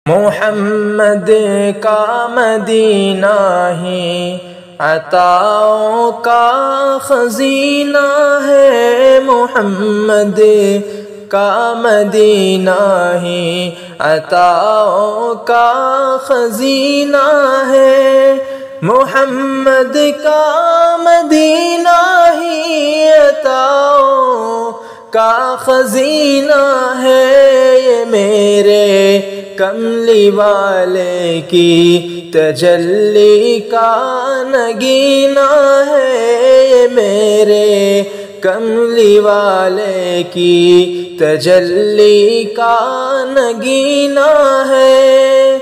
محمد کا مدینہ ہی عطاؤں کا خزینہ ہے، محمد کا مدینہ ہی عطاؤں کا خزینہ ہے، محمد کا مدینہ ہی عطاؤں کا خزینہ ہے، یہ میرے کملی والے کی تجلی کا نگینہ ہے، یہ میرے کملی والے کی تجلی کا نگینہ ہے،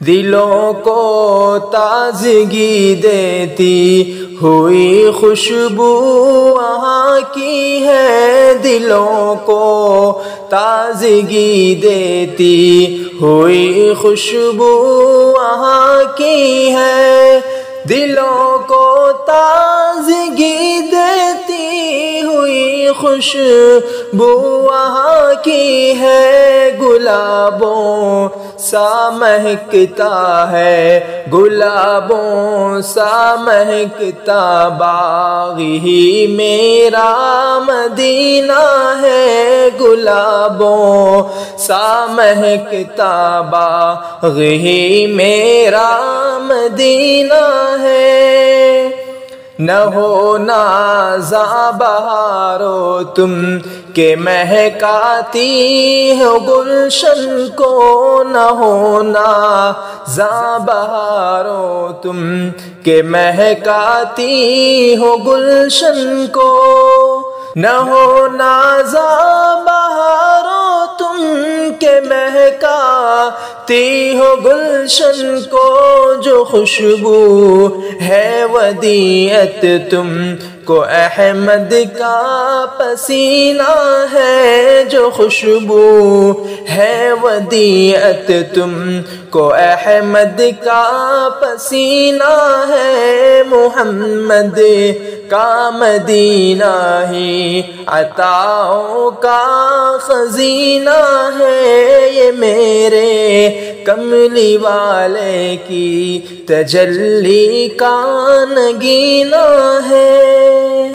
دلوں کو تازگی دیتی ہوئی خوشبو وہاں کی ہے، دلوں کو تازگی دیتی ہوئی خوشبو وہاں کی ہے، دلوں کو تازگی دیتی ہوئی خوشبو وہاں کی ہے، گلابوں سا مہکتا ہے، گلابوں سا مہکتا باغ ہی میرا مدینہ ہے، گلابوں سا مہکتا باغ ہی میرا مدینہ ہے، نہ ہو نازاں بہارو تم کہ مہکاتی ہو گلشن کو، نہ ہو نازاں بہارو تم کہ مہکاتی ہو گلشن کو، نہ ہو نازاں بہارو تم کہ مہکاتی ہو گلشن کو، جو خوشبو ہے ودیعت تم کو احمد کا پسینہ ہے، جو خوشبو ہے ودیعت تم کو احمد کا پسینہ ہے، محمد کا مدینہ ہی عطاؤں کا خزینہ ہے، یہ میرے کملی والے کی تجلی کا نگینہ ہے۔